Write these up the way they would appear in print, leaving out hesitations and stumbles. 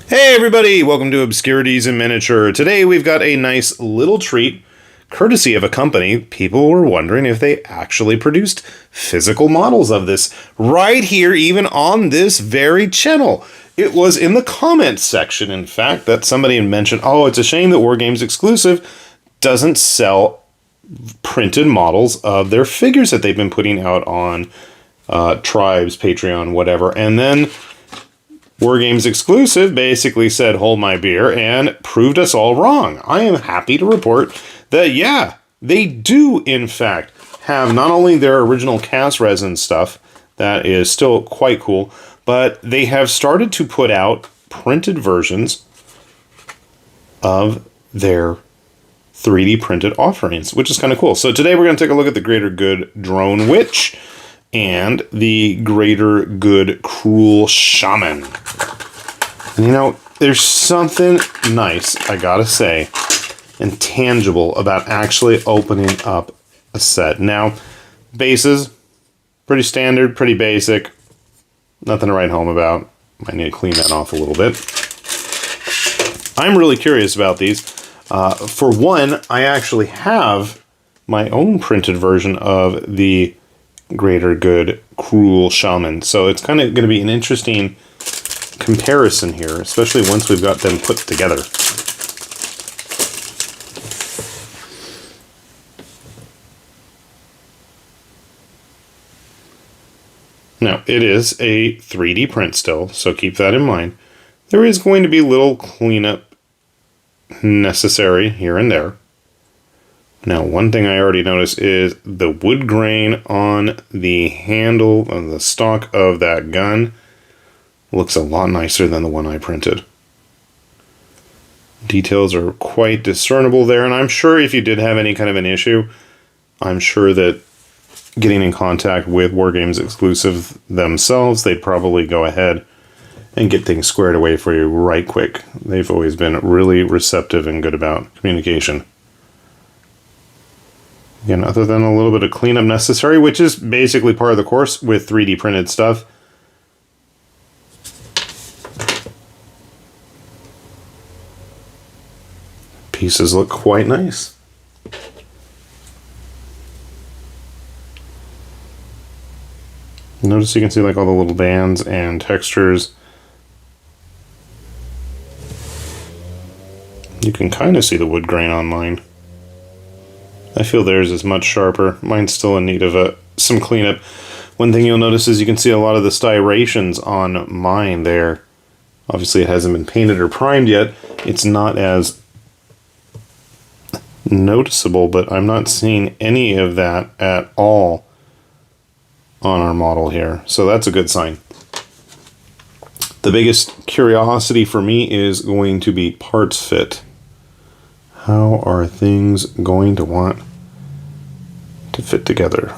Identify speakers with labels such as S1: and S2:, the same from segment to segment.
S1: Hey everybody, welcome to Obscurities in Miniature. Today we've got a nice little treat, courtesy of a company. People were wondering if they actually produced physical models of this right here, even on this very channel. It was in the comments section, in fact, that somebody had mentioned, oh, it's a shame that Wargames Exclusive doesn't sell printed models of their figures that they've been putting out on Tribes, Patreon, whatever. And then Wargames Exclusive basically said, hold my beer, and proved us all wrong. I am happy to report that, yeah, they do, in fact, have not only their original cast resin stuff, that is still quite cool, but they have started to put out printed versions of their 3D printed offerings, which is kind of cool. So today we're going to take a look at the Greater Good Drone Witch and the Greater Good Cruel Shaman. And you know, there's something nice, I gotta say, and tangible about actually opening up a set. Now, bases, pretty standard, pretty basic, nothing to write home about. Might need to clean that off a little bit. I'm really curious about these. For one, I actually have my own printed version of the Greater Good Cruel Shaman. So it's kind of going to be an interesting comparison here, especially once we've got them put together. Now, it is a 3D print still, so keep that in mind. There is going to be little cleanup necessary here and there. Now, one thing I already noticed is the wood grain on the handle of the stock of that gun looks a lot nicer than the one I printed. Details are quite discernible there, and I'm sure if you did have any kind of an issue, I'm sure that getting in contact with Wargames Exclusive themselves, they'd probably go ahead and get things squared away for you right quick. They've always been really receptive and good about communication. Again, other than a little bit of cleanup necessary, which is basically part of the course with 3D printed stuff. Pieces look quite nice. Notice you can see like all the little bands and textures. You can kind of see the wood grain on mine. I feel theirs is much sharper. Mine's still in need of some cleanup. One thing you'll notice is you can see a lot of the striations on mine there. Obviously it hasn't been painted or primed yet. It's not as noticeable, but I'm not seeing any of that at all on our model here. So that's a good sign. The biggest curiosity for me is going to be parts fit. How are things going to want to fit together?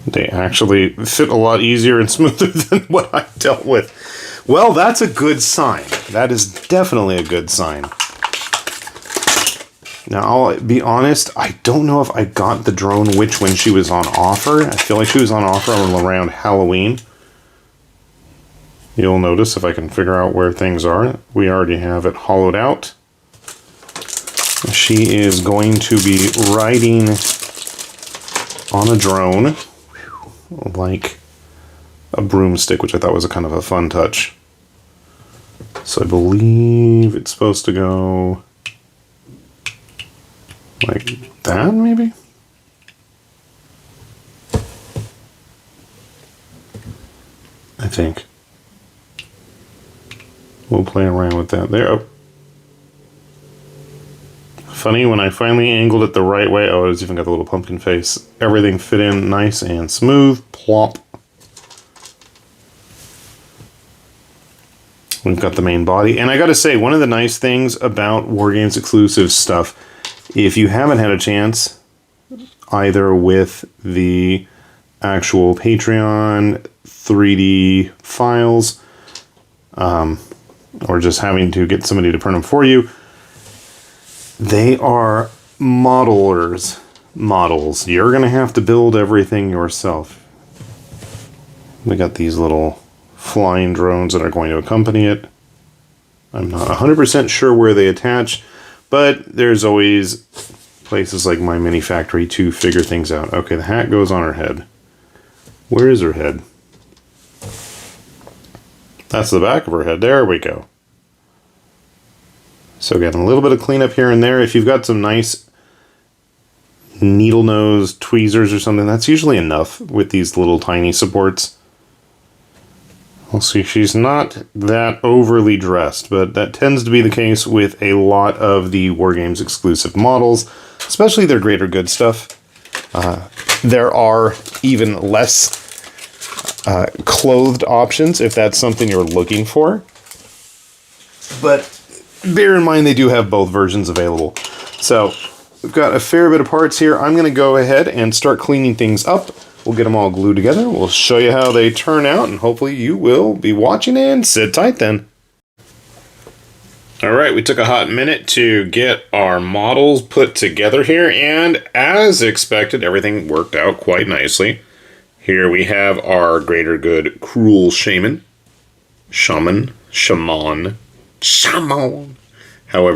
S1: They actually fit a lot easier and smoother than what I dealt with. Well, that's a good sign. That is definitely a good sign. Now, I'll be honest, I don't know if I got the Drone Witch when she was on offer. I feel like she was on offer around Halloween. You'll notice if I can figure out where things are. We already have it hollowed out. She is going to be riding on a drone like a broomstick, which I thought was a kind of a fun touch. So I believe it's supposed to go like that, maybe? I think. We'll play around with that there. Oh. Funny, when I finally angled it the right way, oh, it's even got the little pumpkin face. Everything fit in nice and smooth. Plop. We've got the main body. And I gotta say, one of the nice things about Wargames Exclusive stuff, if you haven't had a chance, either with the actual Patreon 3D files, or just having to get somebody to print them for you, they are models. You're going to have to build everything yourself. We got these little flying drones that are going to accompany it. I'm not 100% sure where they attach, but there's always places like My Mini Factory to figure things out. Okay, the hat goes on her head. Where is her head? That's the back of her head. There we go. So again, a little bit of cleanup here and there. If you've got some nice needle nose tweezers or something, that's usually enough with these little tiny supports. We'll see, she's not that overly dressed, but that tends to be the case with a lot of the Wargames exclusive models, especially their greater good stuff. There are even less clothed options if that's something you're looking for. But bear in mind they do have both versions available. So we've got a fair bit of parts here. I'm going to go ahead and start cleaning things up. We'll get them all glued together. We'll show you how they turn out, and hopefully you will be watching and sit tight then. Alright, we took a hot minute to get our models put together here, and as expected, everything worked out quite nicely. Here we have our greater good cruel shaman, however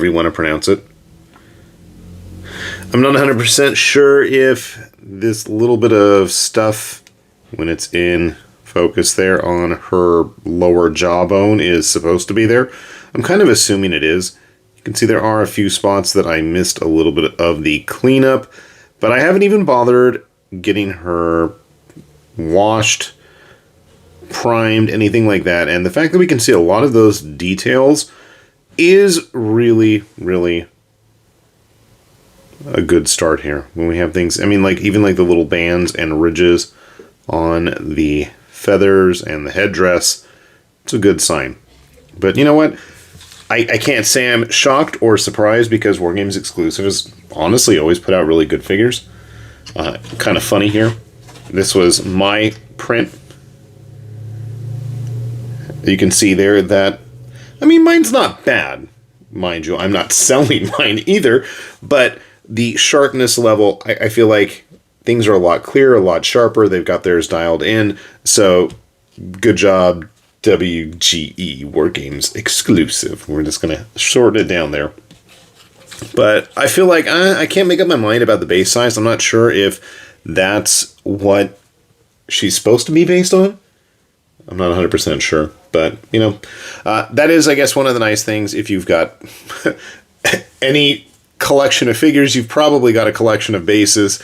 S1: you want to pronounce it. I'm not 100% sure if this little bit of stuff, when it's in focus there on her lower jawbone, is supposed to be there. I'm kind of assuming it is. You can see there are a few spots that I missed a little bit of the cleanup, but I haven't even bothered getting her washed, primed, anything like that. And the fact that we can see a lot of those details is really, really a good start here. When we have things, I mean, like even like the little bands and ridges on the feathers and the headdress, it's a good sign. But you know what? I can't say I'm shocked or surprised, because Wargames Exclusive has honestly always put out really good figures. Kind of funny here. This was my print. You can see there that, I mean, mine's not bad, mind you. I'm not selling mine either, but the sharpness level, I feel like things are a lot clearer, a lot sharper. They've got theirs dialed in. So, good job, WGE, Wargames Exclusive. We're just going to shorten it down there. But I feel like I can't make up my mind about the base size. I'm not sure if that's what she's supposed to be based on. I'm not 100% sure. But, you know, that is, I guess, one of the nice things. If you've got any collection of figures, you've probably got a collection of bases.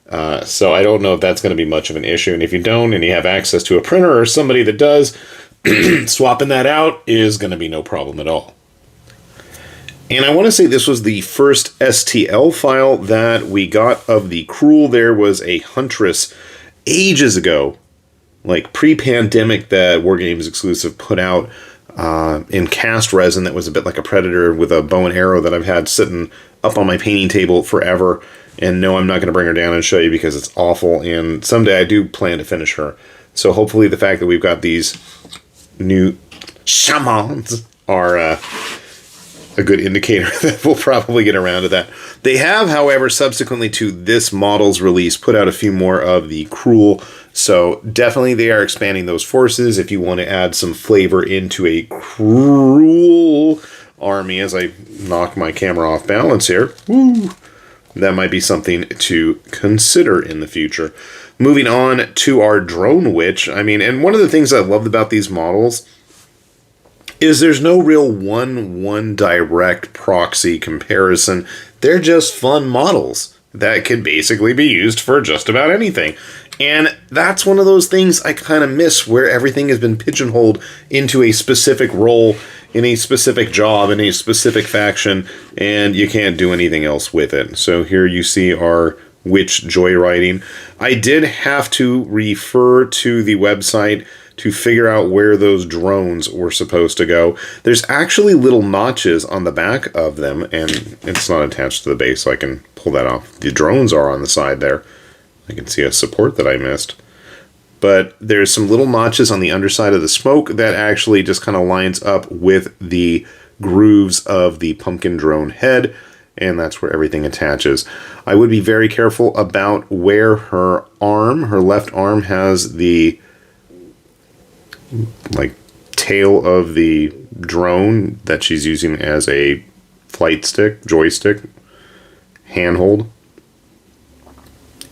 S1: So I don't know if that's going to be much of an issue. And if you don't, and you have access to a printer or somebody that does, swapping that out is going to be no problem at all. And I want to say this was the first STL file that we got of the Cruel. There was a Huntress ages ago, like pre-pandemic, that Wargames Exclusive put out in cast resin that was a bit like a Predator with a bow and arrow that I've had sitting up on my painting table forever. And no, I'm not going to bring her down and show you because it's awful. And someday I do plan to finish her. So hopefully the fact that we've got these new shamans are a good indicator that we'll probably get around to that. They have, however, subsequently to this model's release, put out a few more of the Cruel. So definitely they are expanding those forces if you want to add some flavor into a Cruel army. As I knock my camera off balance here. Woo! That might be something to consider in the future. Moving on to our Drone Witch. I mean, and one of the things I loved about these models is there's no real one direct proxy comparison. They're just fun models that can basically be used for just about anything. And that's one of those things I kind of miss, where everything has been pigeonholed into a specific role, in a specific job, in a specific faction, and you can't do anything else with it. So here you see our Witch Joyriding. I did have to refer to the website to figure out where those drones were supposed to go. There's actually little notches on the back of them, and it's not attached to the base, so I can pull that off. The drones are on the side there. I can see a support that I missed. But there's some little notches on the underside of the smoke that actually just kind of lines up with the grooves of the pumpkin drone head, and that's where everything attaches. I would be very careful about where her arm, her left arm, has the like tail of the drone that she's using as a flight stick, joystick, handhold.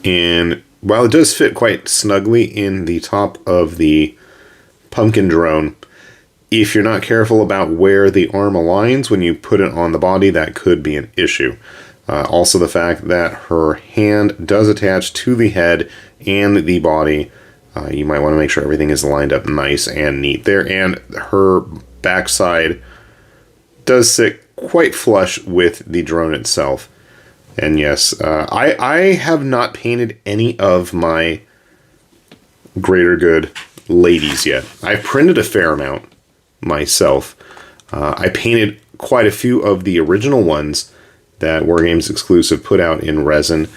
S1: And while it does fit quite snugly in the top of the pumpkin drone, if you're not careful about where the arm aligns when you put it on the body, that could be an issue. Also the fact that her hand does attach to the head and the body. You might want to make sure everything is lined up nice and neat there. And her backside does sit quite flush with the drone itself. And yes, I have not painted any of my Greater Good ladies yet. I've printed a fair amount myself. I painted quite a few of the original ones that Wargames Exclusive put out in resin,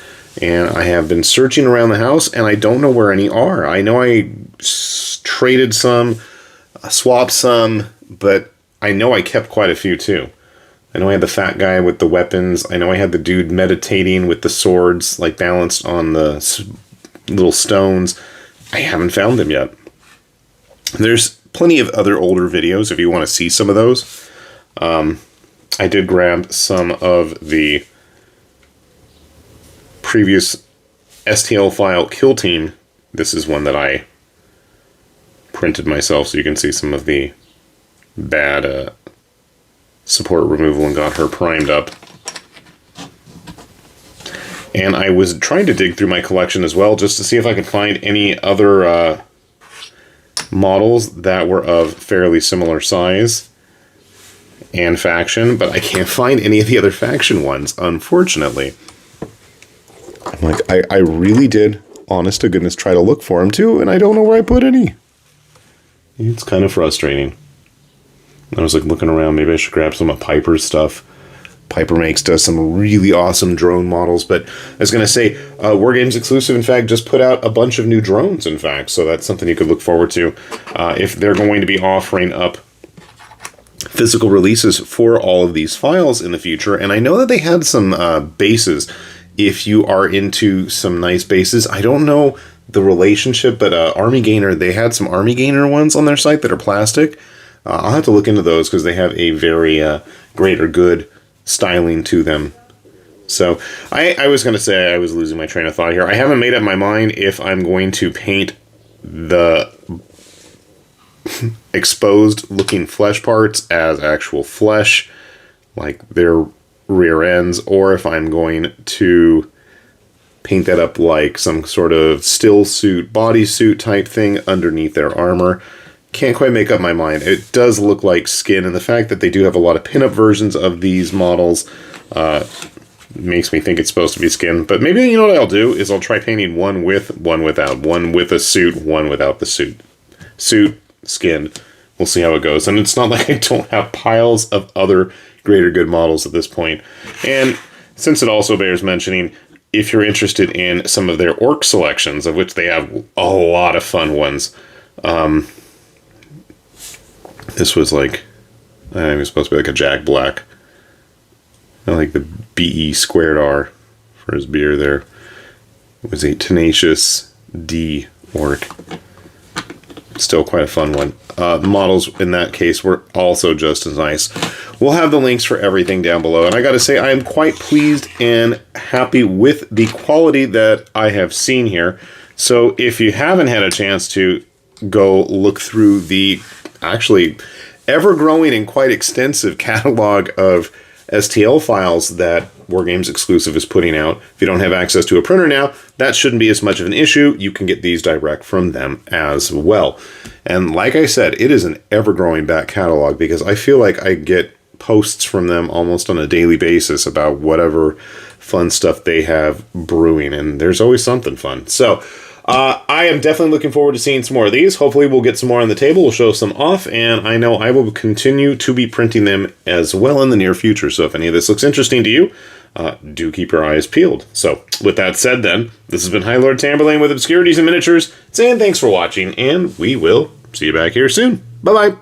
S1: and I have been searching around the house, and I don't know where any are. I know I traded some, swapped some, but I know I kept quite a few too. I know I had the fat guy with the weapons. I know I had the dude meditating with the swords, like balanced on the little stones. I haven't found them yet. There's plenty of other older videos if you want to see some of those. I did grab some of the previous STL file Kill Team. This is one that I printed myself, so you can see some of the bad support removal and got her primed up. And I was trying to dig through my collection as well just to see if I could find any other models that were of fairly similar size and faction, but I can't find any of the other faction ones, unfortunately. I'm like, I really did, honest to goodness, try to look for them too, and I don't know where I put any. It's kind of frustrating. I was like looking around, maybe I should grab some of Piper's stuff. Piper does some really awesome drone models, but I was going to say, Wargames Exclusive, in fact, just put out a bunch of new drones, in fact, so that's something you could look forward to. If they're going to be offering up physical releases for all of these files in the future, and I know that they had some bases. If you are into some nice bases, I don't know the relationship, but Army Gainer, they had some Army Gainer ones on their site that are plastic. I'll have to look into those because they have a very Greater Good styling to them. So I was going to say, I was losing my train of thought here. I haven't made up my mind if I'm going to paint the exposed looking flesh parts as actual flesh, like their rear ends, or if I'm going to paint that up like some sort of still suit, bodysuit type thing underneath their armor. Can't quite make up my mind. It does look like skin, and the fact that they do have a lot of pinup versions of these models makes me think it's supposed to be skin. But maybe, you know what I'll do is I'll try painting one with, one without, one with a suit, one without the suit. Suit, skin. We'll see how it goes. And it's not like I don't have piles of other Greater Good models at this point. And since it also bears mentioning, if you're interested in some of their orc selections, of which they have a lot of fun ones, this was like, it was supposed to be like a Jack Black. I like the BE squared R for his beer there. It was a Tenacious D orc. Still quite a fun one. The models in that case were also just as nice. We'll have the links for everything down below. And I gotta say, I am quite pleased and happy with the quality that I have seen here. So if you haven't had a chance to go look through the actually ever-growing and quite extensive catalog of STL files that Wargames Exclusive is putting out. If you don't have access to a printer now, that shouldn't be as much of an issue. You can get these direct from them as well. And like I said, it is an ever-growing back catalog because I feel like I get posts from them almost on a daily basis about whatever fun stuff they have brewing, and there's always something fun. So I am definitely looking forward to seeing some more of these. Hopefully we'll get some more on the table. We'll show some off, and I know I will continue to be printing them as well in the near future. So if any of this looks interesting to you, do keep your eyes peeled. So with that said then, this has been High Lord Tamberlane with Obscurities and Miniatures, saying thanks for watching, and we will see you back here soon. Bye-bye.